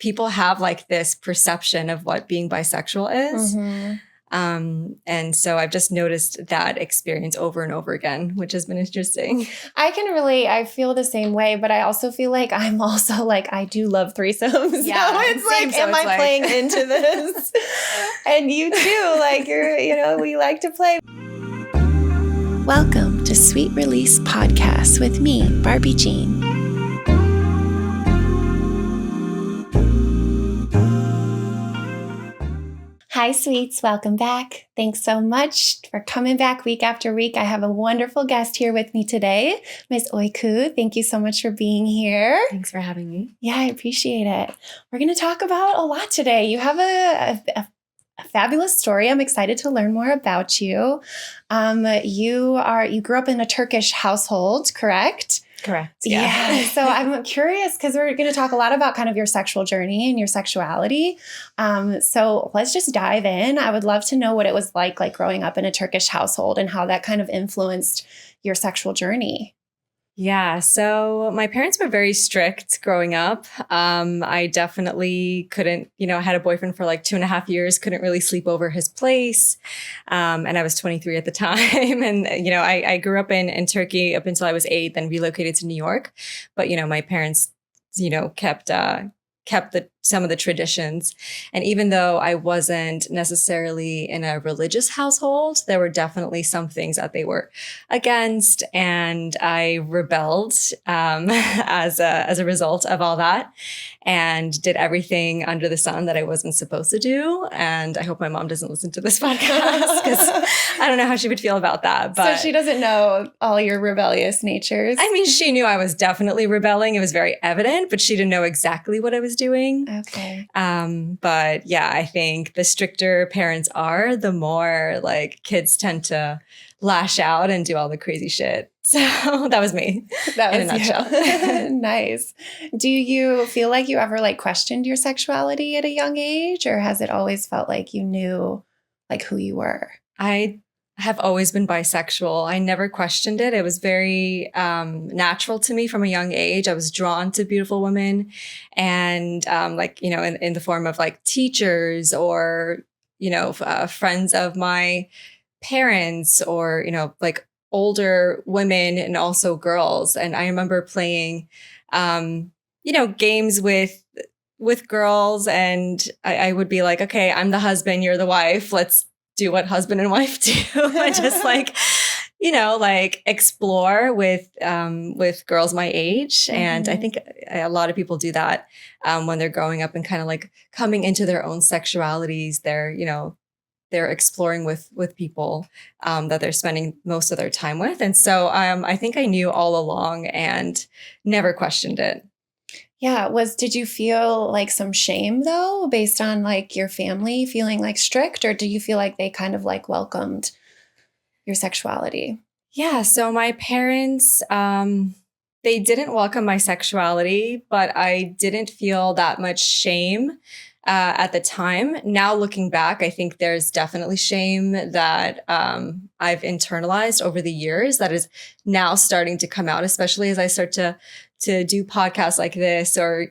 people have like this perception of what being bisexual is. And so I've just noticed that experience over and over again, which has been interesting. I feel the same way, but I also feel like I'm also like, I do love threesomes. Yeah, so it's like, am I playing into this? And you too, like we like to play. Welcome to Sweet Release Podcast with me, Barbie Jean. Hi, sweets. Welcome back. Thanks so much for coming back week after week. I have a wonderful guest here with me today, Miss Oyku. Thank you so much for being here. Thanks for having me. Yeah, I appreciate it. We're going to talk about a lot today. You have a fabulous story. I'm excited to learn more about you. You grew up in a Turkish household, correct? Correct. Yeah. So I'm curious because we're going to talk a lot about kind of your sexual journey and your sexuality. So let's just dive in. I would love to know what it was like growing up in a Turkish household and how that kind of influenced your sexual journey. Yeah. So my parents were very strict growing up. I definitely couldn't, I had a boyfriend for like 2.5 years, couldn't really sleep over his place. And I was 23 at the time. And, I grew up in Turkey up until I was 8, then relocated to New York. But, my parents, kept some of the traditions. And even though I wasn't necessarily in a religious household, there were definitely some things that they were against. And I rebelled as a result of all that and did everything under the sun that I wasn't supposed to do. And I hope my mom doesn't listen to this podcast because I don't know how she would feel about that. But so she doesn't know all your rebellious natures. I mean, she knew I was definitely rebelling. It was very evident, but she didn't know exactly what I was doing. Okay. But yeah, I think the stricter parents are, the more like kids tend to lash out and do all the crazy shit. So that was me. That was in a nutshell. Nice. Do you feel like you ever questioned your sexuality at a young age, or has it always felt like you knew who you were? I have always been bisexual. I never questioned it. It was very natural to me from a young age. I was drawn to beautiful women and in the form of teachers or, friends of my parents or, older women and also girls. And I remember playing, games with girls and I would be like, okay, I'm the husband, you're the wife. Let's do what husband and wife do and just explore with girls my age. And I think a lot of people do that when they're growing up and kind of coming into their own sexualities. They're exploring with people that they're spending most of their time with. And so I think I knew all along and never questioned it. Yeah. Did you feel some shame though, based on your family feeling strict, or do you feel like they kind of welcomed your sexuality? Yeah. So my parents, they didn't welcome my sexuality, but I didn't feel that much shame at the time. Now looking back, I think there's definitely shame that I've internalized over the years that is now starting to come out, especially as I start to do podcasts like this or,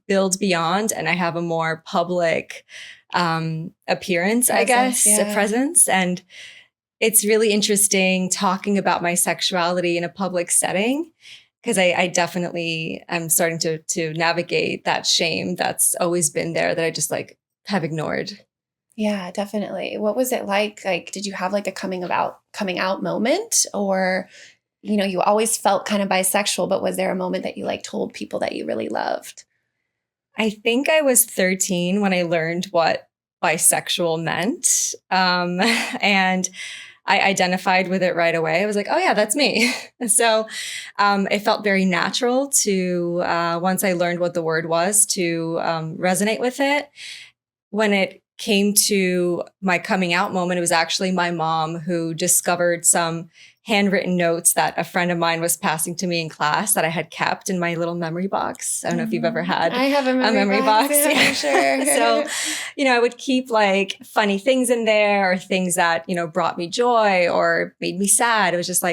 build beyond. And I have a more public appearance, I guess, a presence. And it's really interesting talking about my sexuality in a public setting because I definitely am starting to navigate that shame that's always been there that I just have ignored. Yeah, definitely. What was it like? Did you have a coming out moment, or you always felt kind of bisexual, but was there a moment that you told people that you really loved? I think I was 13 when I learned what bisexual meant. And I identified with it right away. I was like, oh yeah, that's me. So it felt very natural to, once I learned what the word was, to resonate with it. When it came to my coming out moment, it was actually my mom who discovered some handwritten notes that a friend of mine was passing to me in class that I had kept in my little memory box. I don't know if you've ever had I have a memory box. Yeah, sure. So, I would keep funny things in there or things that, brought me joy or made me sad. It was just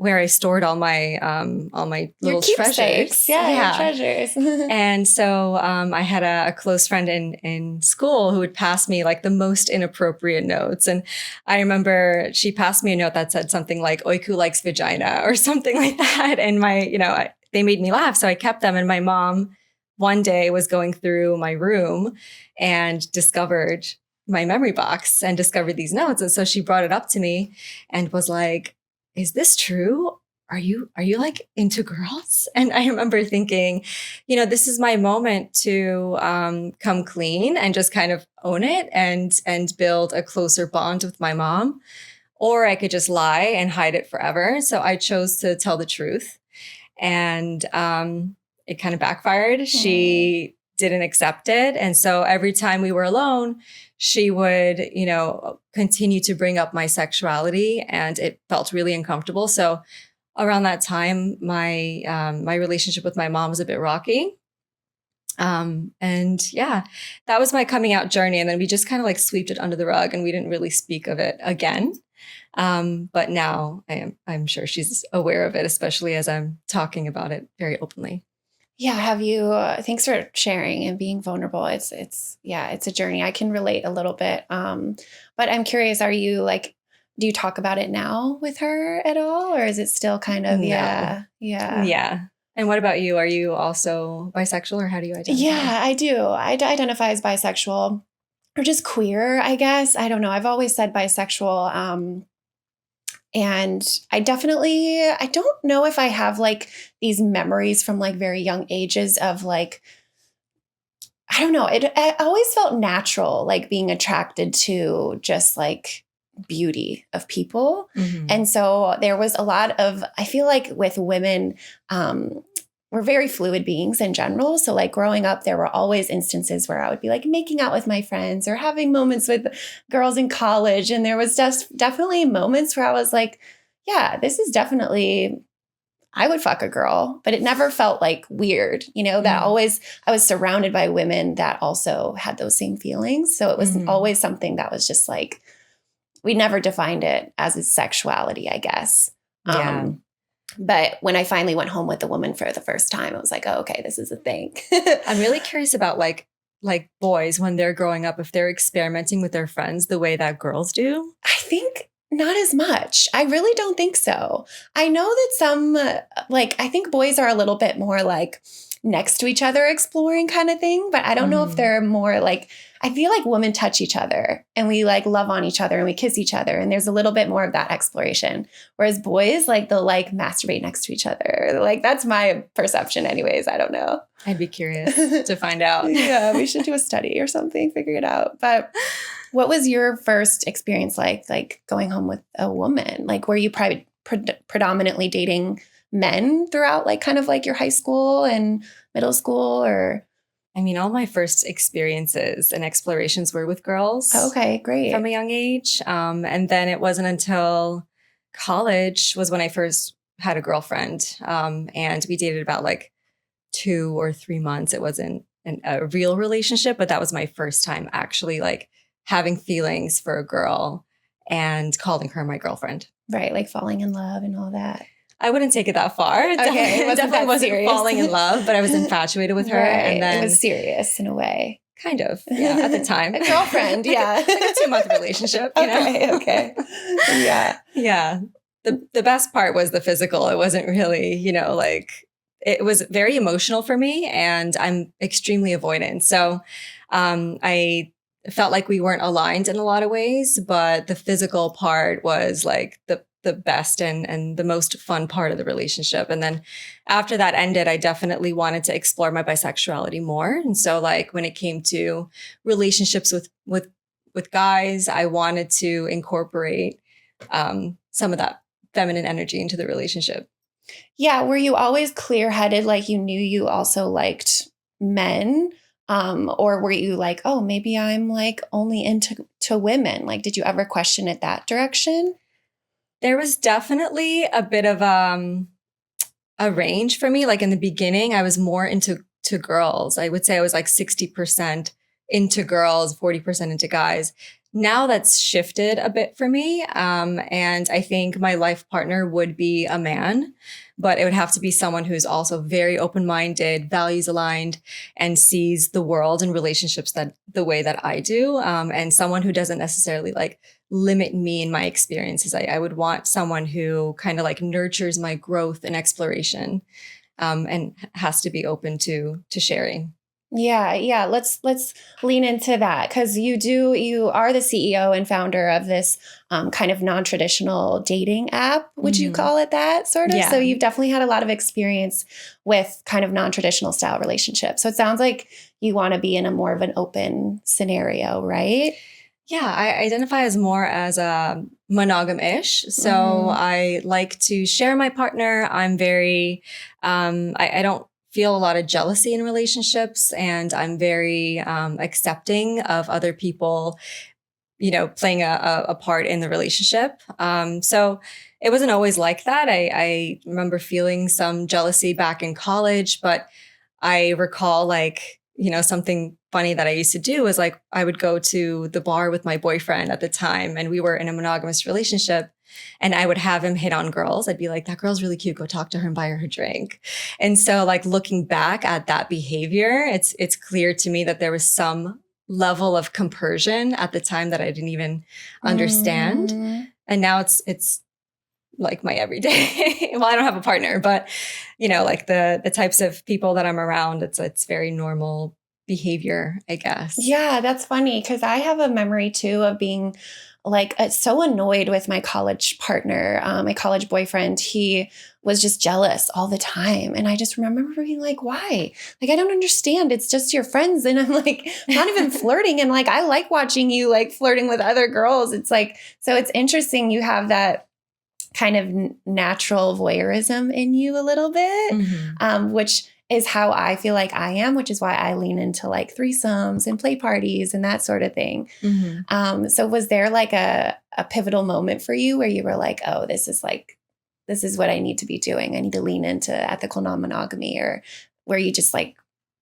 where I stored all my Your little keepsakes. treasures. Yeah, your treasures. And so I had a close friend in school who would pass me like the most inappropriate notes. And I remember she passed me a note that said something like Oyku likes vagina or something like that. And they made me laugh. So I kept them. And my mom one day was going through my room and discovered my memory box and discovered these notes. And so she brought it up to me and was like, is this true? Are you like into girls? And I remember thinking, this is my moment to come clean and just kind of own it and build a closer bond with my mom. Or I could just lie and hide it forever. So I chose to tell the truth. And it kind of backfired. She didn't accept it. And so every time we were alone, she would, continue to bring up my sexuality, and it felt really uncomfortable. So around that time, my relationship with my mom was a bit rocky. And yeah, that was my coming out journey. And then we just kind of like swept it under the rug and we didn't really speak of it again. But now I'm sure she's aware of it, especially as I'm talking about it very openly. Yeah. Have you, thanks for sharing and being vulnerable. It's a journey. I can relate a little bit. But I'm curious, are you like, do you talk about it now with her at all? Or is it still kind of, No. Yeah. And what about you? Are you also bisexual, or how do you identify? Yeah, I do. I identify as bisexual or just queer, I guess. I don't know. I've always said bisexual. And I don't know if I have like these memories from like very young ages of like, I don't know. It always felt natural, like being attracted to just like beauty of people. Mm-hmm. And so there was a lot of, I feel like with women, we're very fluid beings in general. So like growing up, there were always instances where I would be like making out with my friends or having moments with girls in college. And there was just definitely moments where I was like, yeah, this is definitely, I would fuck a girl, but it never felt like weird, that always, I was surrounded by women that also had those same feelings. So it was always something that was just like, we never defined it as a sexuality, I guess. Yeah. But when I finally went home with a woman for the first time, I was like, oh, okay, this is a thing. I'm really curious about like boys when they're growing up, if they're experimenting with their friends the way that girls do. I think not as much. I really don't think so. I know that some, I think boys are a little bit more like next to each other exploring kind of thing, but I don't know if they're more like, I feel like women touch each other and we like love on each other and we kiss each other. And there's a little bit more of that exploration. Whereas boys, like they'll like masturbate next to each other. Like that's my perception anyways. I don't know. I'd be curious to find out. Yeah, we should do a study or something, figure it out. But what was your first experience like going home with a woman? Like were you predominantly dating men throughout like kind of like your high school and middle school or? I mean, all my first experiences and explorations were with girls. Okay, great. From a young age. And then it wasn't until college was when I first had a girlfriend. And we dated about like 2 or 3 months. It wasn't a real relationship, but that was my first time actually like having feelings for a girl and calling her my girlfriend. Right, like falling in love and all that. I wouldn't take it that far. Okay, Definitely wasn't falling in love, but I was infatuated with her. Right. And then it was serious in a way. Kind of, yeah, at the time. A girlfriend, yeah. like a 2-month relationship, you know? Okay. Yeah. Yeah. The best part was the physical. It wasn't really, it was very emotional for me, and I'm extremely avoidant. So I felt like we weren't aligned in a lot of ways, but the physical part was like the best and the most fun part of the relationship. And then after that ended, I definitely wanted to explore my bisexuality more. And so like when it came to relationships with guys, I wanted to incorporate some of that feminine energy into the relationship. Yeah. Were you always clear-headed, like you knew you also liked men? Or were you like, oh, maybe I'm like only into women? Like, did you ever question it that direction? There was definitely a bit of a range for me. Like in the beginning, I was more into girls. I would say I was like 60% into girls, 40% into guys. now that's shifted a bit for me. And I think my life partner would be a man, but it would have to be someone who's also very open-minded, values aligned, and sees the world and relationships that the way that I do. And someone who doesn't necessarily like limit me in my experiences. I would want someone who kind of like nurtures my growth and exploration, and has to be open to sharing. Yeah. Let's lean into that because you are the CEO and founder of this kind of non-traditional dating app. Would you call it that sort of? Yeah. So you've definitely had a lot of experience with kind of non-traditional style relationships. So it sounds like you want to be in a more of an open scenario, right? Yeah, I identify as more as a monogamish. So I like to share my partner. I'm very, I don't feel a lot of jealousy in relationships, and I'm very accepting of other people, playing a part in the relationship. So it wasn't always like that. I remember feeling some jealousy back in college, but I recall something funny that I used to do was like, I would go to the bar with my boyfriend at the time, and we were in a monogamous relationship, and I would have him hit on girls. I'd be like, that girl's really cute. Go talk to her and buy her drink. And so like looking back at that behavior, it's clear to me that there was some level of compersion at the time that I didn't even understand. And now it's like my everyday. Well, I don't have a partner, but like the types of people that I'm around, it's very normal behavior, I guess. Yeah, that's funny because I have a memory too of being like so annoyed with my college partner, my college boyfriend. He was just jealous all the time. And I just remember being like, why? Like, I don't understand. It's just your friends. And I'm like, not even flirting. And like, I like watching you like flirting with other girls. It's like, so it's interesting. You have that kind of natural voyeurism in you a little bit, which is how I feel like I am, which is why I lean into like threesomes and play parties and that sort of thing. So was there like a pivotal moment for you where you were like, oh, this is what I need to be doing. I need to lean into ethical non-monogamy, or where you just like,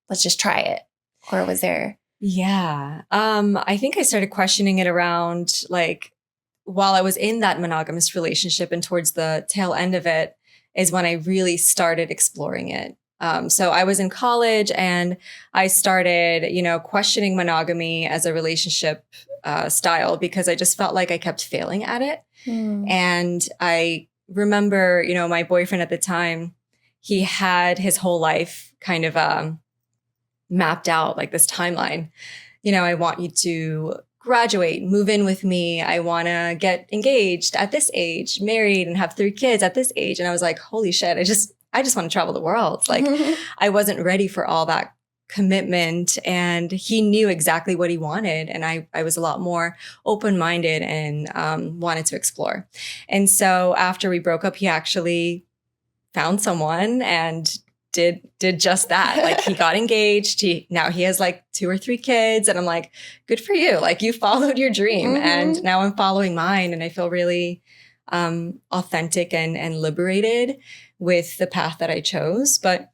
let's just try it? Or was there? Yeah. I think I started questioning it around like while I was in that monogamous relationship, and towards the tail end of it is when I really started exploring it. So I was in college and I started, questioning monogamy as a relationship style, because I just felt like I kept failing at it. And I remember, my boyfriend at the time, he had his whole life kind of mapped out, like this timeline. I want you to graduate, move in with me. I want to get engaged at this age, married, and have 3 kids at this age. And I was like, holy shit, I just want to travel the world. Like I wasn't ready for all that commitment, and he knew exactly what he wanted. And I was a lot more open-minded and wanted to explore. And so after we broke up, he actually found someone and did just that. Like he got engaged. Now he has like 2 or 3 kids. And I'm like, good for you. Like you followed your dream. And now I'm following mine. And I feel really authentic and liberated with the path that I chose. But,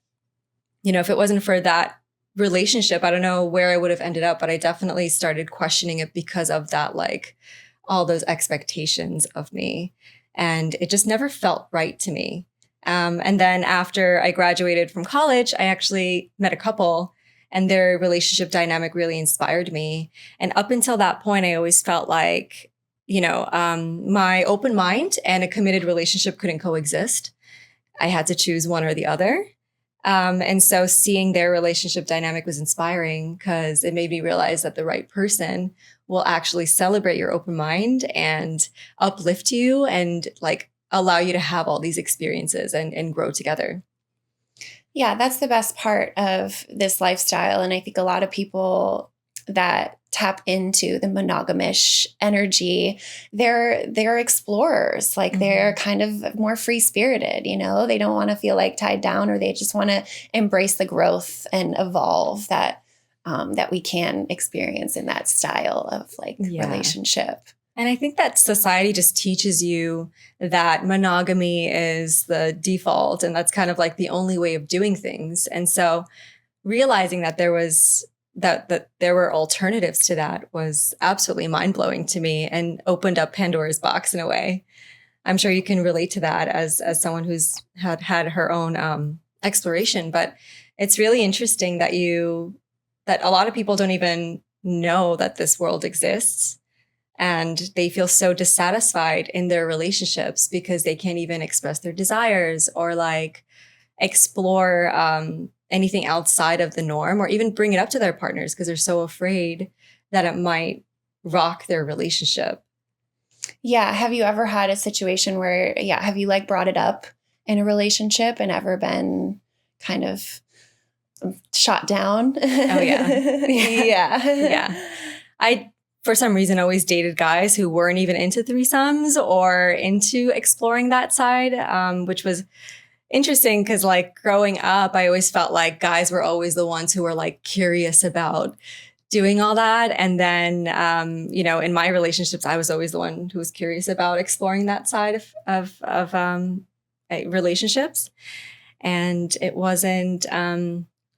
if it wasn't for that relationship, I don't know where I would have ended up, but I definitely started questioning it because of that, like all those expectations of me. And it just never felt right to me. And then after I graduated from college, I actually met a couple, and their relationship dynamic really inspired me. And up until that point, I always felt like, my open mind and a committed relationship couldn't coexist. I had to choose one or the other. And so seeing their relationship dynamic was inspiring because it made me realize that the right person will actually celebrate your open mind and uplift you and like allow you to have all these experiences and grow together. Yeah, that's the best part of this lifestyle. And I think a lot of people that tap into the monogamish energy, they're explorers. Like they're kind of more free-spirited, they don't want to feel like tied down, or they just want to embrace the growth and evolve that we can experience in that style of relationship. And I think that society just teaches you that monogamy is the default, and that's kind of like the only way of doing things. And so realizing that there was that there were alternatives to that was absolutely mind-blowing to me and opened up Pandora's box in a way. I'm sure you can relate to that as someone who's had her own exploration, but it's really interesting that a lot of people don't even know that this world exists, and they feel so dissatisfied in their relationships because they can't even express their desires or like explore anything outside of the norm or even bring it up to their partners because they're so afraid that it might rock their relationship. Yeah. Have you ever had a situation where, have you like brought it up in a relationship and ever been kind of shot down? Oh, yeah. Yeah. I, for some reason, always dated guys who weren't even into threesomes or into exploring that side, which was interesting because like growing up, I always felt like guys were always the ones who were like curious about doing all that. And then, in my relationships, I was always the one who was curious about exploring that side of relationships. And it wasn't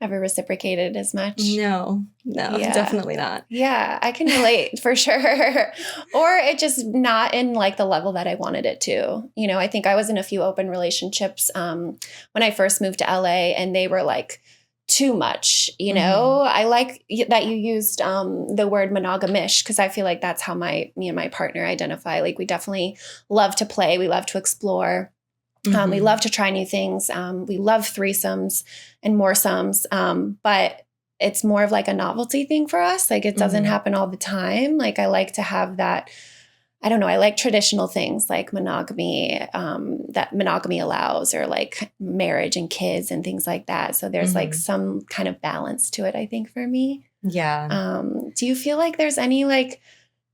ever reciprocated as much. No, definitely not. Yeah, I can relate for sure. Or it just not in like the level that I wanted it to. I think I was in a few open relationships when I first moved to LA, and they were like too much, I like that you used the word monogamish, because I feel like that's how me and my partner identify. Like we definitely love to play. We love to explore. We love to try new things. We love threesomes and more sums. But it's more of like a novelty thing for us. Like it doesn't happen all the time. Like I like to have that, I don't know, I like traditional things like monogamy, that monogamy allows, or like marriage and kids and things like that. So there's like some kind of balance to it, I think, for me. Yeah. Do you feel like there's any like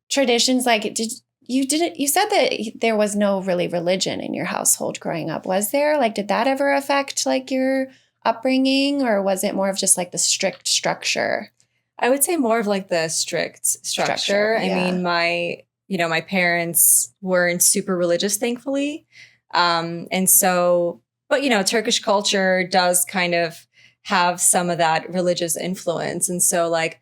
traditions, like you said that there was no really religion in your household growing up. Was there? Like, did that ever affect like your upbringing, or was it more of just like the strict structure? I would say more of like the strict structure. Yeah. I mean, my parents weren't super religious, thankfully. And so, but Turkish culture does kind of have some of that religious influence. And so like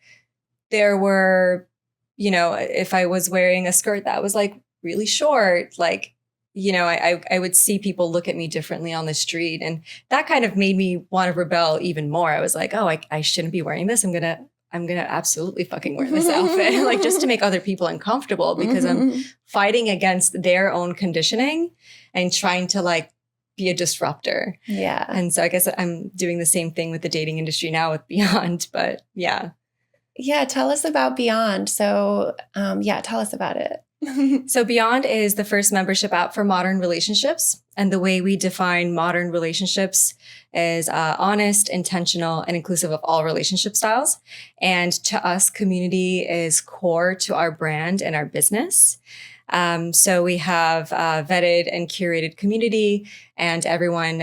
there were, if I was wearing a skirt that was like really short, like, I would see people look at me differently on the street. And that kind of made me want to rebel even more. I was like, oh, I shouldn't be wearing this. I'm going to absolutely fucking wear this outfit, like just to make other people uncomfortable, because I'm fighting against their own conditioning and trying to like be a disruptor. Yeah. And so I guess I'm doing the same thing with the dating industry now with Beyond, but yeah. Yeah. Tell us about Beyond. So, tell us about it. So Beyond is the first membership app for modern relationships. And the way we define modern relationships is honest, intentional, and inclusive of all relationship styles. And to us, community is core to our brand and our business. So we have vetted and curated community, and everyone,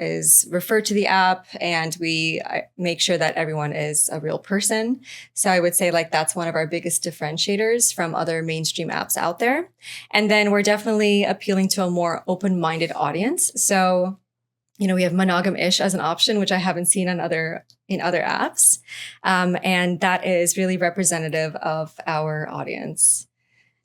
is referred to the app, and we make sure that everyone is a real person. So I would say like that's one of our biggest differentiators from other mainstream apps out there. And then we're definitely appealing to a more open-minded audience. So we have Monogamish as an option, which I haven't seen in other apps. And that is really representative of our audience.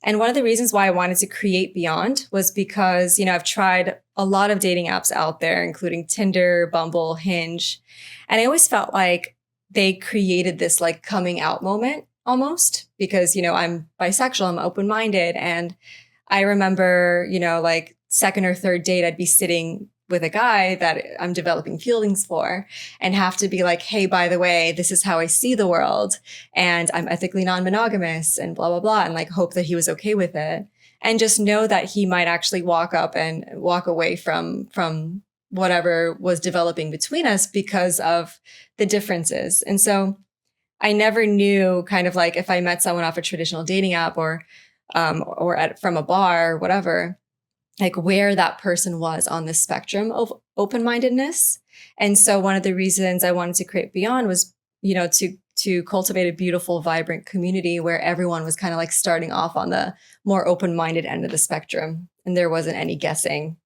And one of the reasons why I wanted to create Beyond was because, I've tried a lot of dating apps out there, including Tinder, Bumble, Hinge. And I always felt like they created this like coming out moment almost because, I'm bisexual, I'm open-minded. And I remember, like second or third date, I'd be sitting with a guy that I'm developing feelings for and have to be like, hey, by the way, this is how I see the world. And I'm ethically non-monogamous and blah, blah, blah. And like hope that he was okay with it. And just know that he might actually walk up and walk away from whatever was developing between us because of the differences. And so I never knew kind of like if I met someone off a traditional dating app or from a bar or whatever, like where that person was on the spectrum of open-mindedness. And so one of the reasons I wanted to create Beyond was, to cultivate a beautiful, vibrant community where everyone was kind of like starting off on the more open-minded end of the spectrum. And there wasn't any guessing.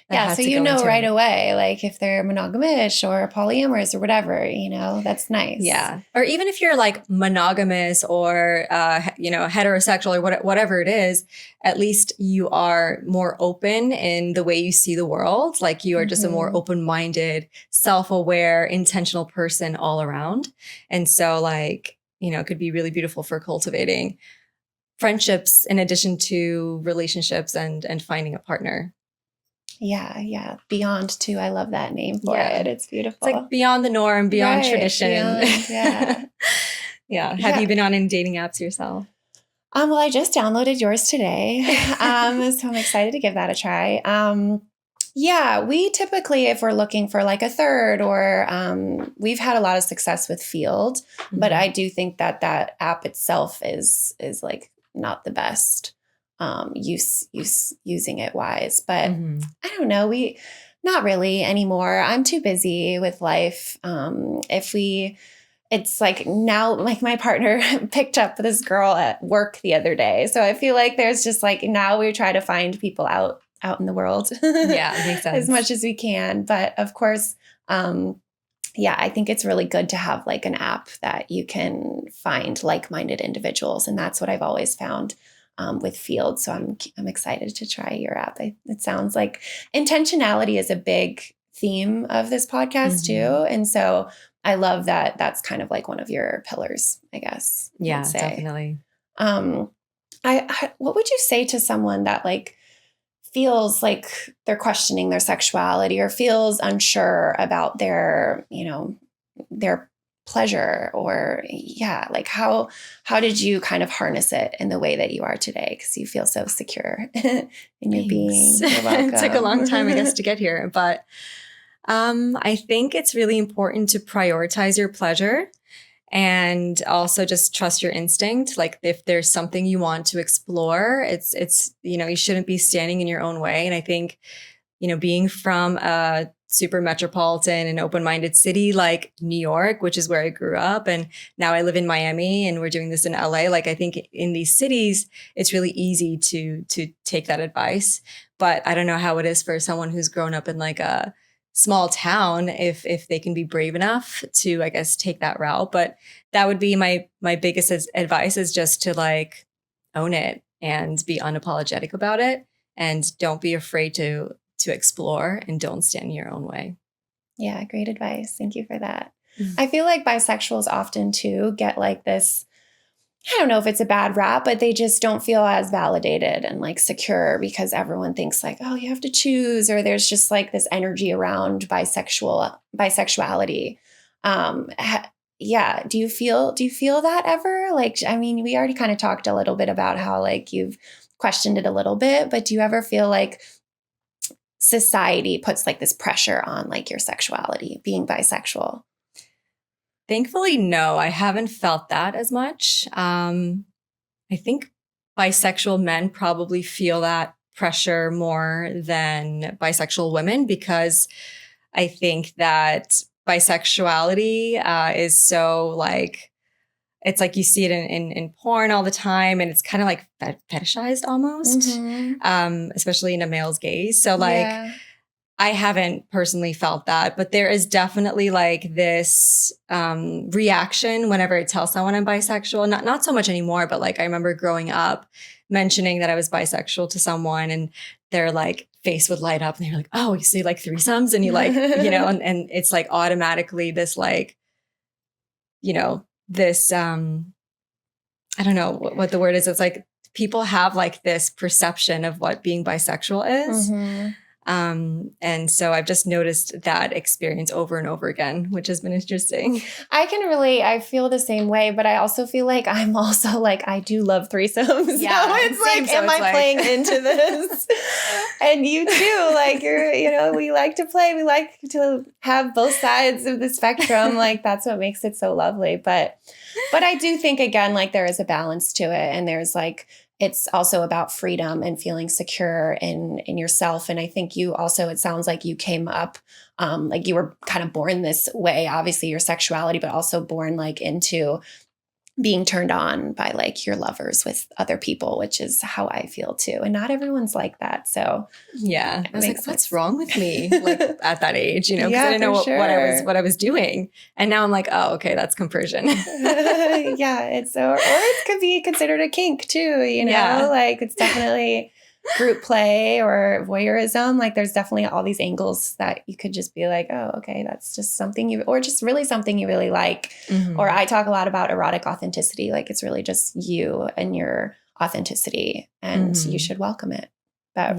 that Yeah. has So to you go know into right it. away, like if they're monogamous or polyamorous or whatever, that's nice. Yeah. Or even if you're like monogamous or, heterosexual or whatever it is, at least you are more open in the way you see the world. Like you are just a more open-minded, self-aware, intentional person all around. And so like, it could be really beautiful for cultivating friendships in addition to relationships and finding a partner. Yeah, yeah. Beyond too. I love that name for it. It's beautiful. It's like beyond the norm, beyond tradition. Beyond, yeah. Yeah. Have you been on any dating apps yourself? Well, I just downloaded yours today. So I'm excited to give that a try. Yeah, we typically, if we're looking for like a third or we've had a lot of success with Field, but I do think that app itself is like not the best using it wise. But I don't know. Not really anymore. I'm too busy with life. It's like now, like my partner picked up this girl at work the other day. So I feel like there's just like now we try to find people out in the world. Yeah, it makes sense. As much as we can. But of course, I think it's really good to have like an app that you can find like-minded individuals. And that's what I've always found with Field. So I'm excited to try your app. It sounds like intentionality is a big theme of this podcast too. And so I love that that's kind of like one of your pillars, I guess. Yeah, definitely. What would you say to someone that like feels like they're questioning their sexuality or feels unsure about their pleasure or like how did you kind of harness it in the way that you are today? Because you feel so secure in your being. You're welcome. It took a long time, I guess, to get here, but I think it's really important to prioritize your pleasure and also just trust your instinct. Like if there's something you want to explore, it's you shouldn't be standing in your own way. And I think, being from a super metropolitan and open-minded city like New York, which is where I grew up, and now I live in Miami and we're doing this in LA. Like I think in these cities, it's really easy to take that advice. But I don't know how it is for someone who's grown up in like a small town, if they can be brave enough to, I guess, take that route. But that would be my biggest advice, is just to like own it and be unapologetic about it, and don't be afraid to explore, and don't stand in your own way. Yeah, great advice. Thank you for that. I feel like bisexuals often too get like this, I don't know if it's a bad rap, but they just don't feel as validated and like secure because everyone thinks like, oh, you have to choose, or there's just like this energy around bisexuality. Do you feel that ever? Like, I mean, we already kind of talked a little bit about how like you've questioned it a little bit, but do you ever feel like society puts like this pressure on like your sexuality, being bisexual? Thankfully, no, I haven't felt that as much. I think bisexual men probably feel that pressure more than bisexual women, because I think that bisexuality is so like, it's like you see it in porn all the time, and it's kind of like fetishized almost, especially in a male's gaze. So like, I haven't personally felt that, but there is definitely like this reaction whenever I tell someone I'm bisexual. Not so much anymore, but like I remember growing up mentioning that I was bisexual to someone, and their like face would light up, and they're like, "Oh, you see like threesomes," and you like, and it's like automatically this like, this I don't know what the word is. It's like people have like this perception of what being bisexual is. And so I've just noticed that experience over and over again, which has been interesting. I feel the same way, but I also feel like I'm also like, I do love threesomes. Yeah, so it's like, am I playing into this? And you too, like we like to play, we like to have both sides of the spectrum. Like that's what makes it so lovely. But I do think again, like there is a balance to it, and there's like, it's also about freedom and feeling secure in yourself. And I think you also, it sounds like you came up, like you were kind of born this way, obviously your sexuality, but also born like into being turned on by like your lovers with other people, which is how I feel too. And not everyone's like that. So yeah, I was like, sense. what's wrong with me? Like at that age, you know, because I didn't know what I was doing. And now I'm like, oh, okay, that's compersion. Yeah, it's or it could be considered a kink too, you know, like it's definitely group play or voyeurism. Like there's definitely all these angles that you could just be like, oh, okay, that's just something or just really something you really like. Mm-hmm. Or I talk a lot about erotic authenticity. Like it's really just you and your authenticity, and you should welcome it. But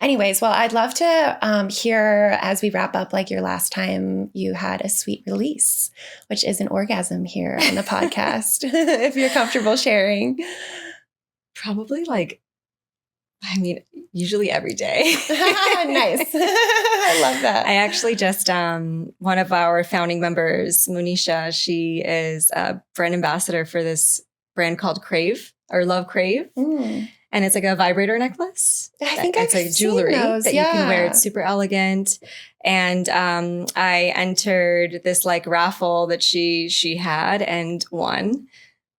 anyways, well, I'd love to hear as we wrap up, like your last time you had a sweet release, which is an orgasm here on the podcast, if you're comfortable sharing. Probably like, I mean, usually every day. Nice. I love that. I actually just, one of our founding members, Monisha, she is a brand ambassador for this brand called Crave or Love Crave. And it's like a vibrator necklace. I think it's like jewelry that you can wear. It's super elegant. And I entered this like raffle that she had and won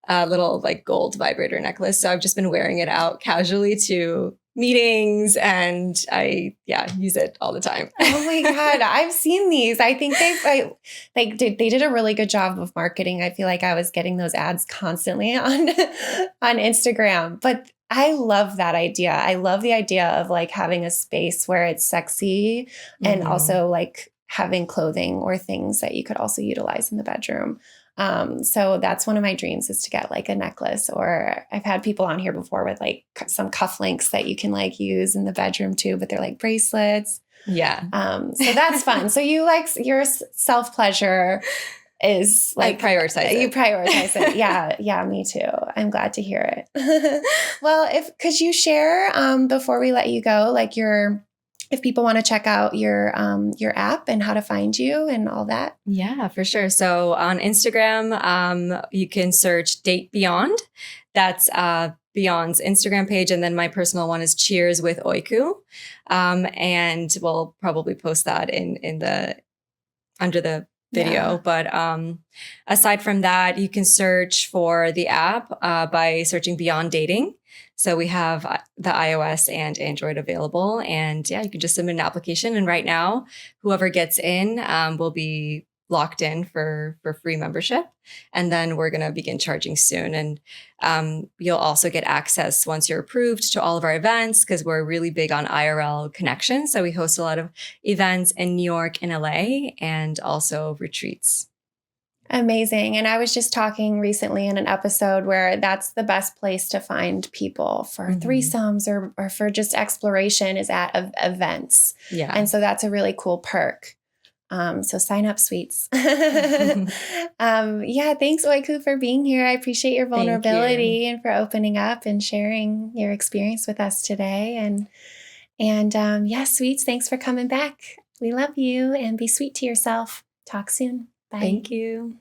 a little like gold vibrator necklace. So I've just been wearing it out casually to meetings, and I use it all the time. Oh my God. I've seen these. I think they did a really good job of marketing. I feel like I was getting those ads constantly on Instagram, but I love that idea. I love the idea of like having a space where it's sexy and also like having clothing or things that you could also utilize in the bedroom. So that's one of my dreams, is to get like a necklace, or I've had people on here before with like some cufflinks that you can like use in the bedroom too, but they're like bracelets. Yeah. So that's fun. So you like your self-pleasure is like I prioritize it. You prioritize it. Yeah, me too. I'm glad to hear it. Well, could you share before we let you go, like if people want to check out your app and how to find you and all that? Yeah, for sure. So on Instagram, you can search Date Beyond. That's Beyond's Instagram page. And then my personal one is Cheers with Oyku. And we'll probably post that under the video. Yeah. But aside from that, you can search for the app by searching Beyond Dating. So we have the iOS and Android available, and you can just submit an application. And right now, whoever gets in will be locked in for free membership. And then we're going to begin charging soon. And you'll also get access once you're approved to all of our events, because we're really big on IRL connections. So we host a lot of events in New York and LA, and also retreats. Amazing. And I was just talking recently in an episode where that's the best place to find people for threesomes or for just exploration, is at events. Yeah. And so that's a really cool perk. So sign up, sweets. Thanks, Oyku, for being here. I appreciate your vulnerability and for opening up and sharing your experience with us today. And sweets, thanks for coming back. We love you, and be sweet to yourself. Talk soon. Bye. Thank you.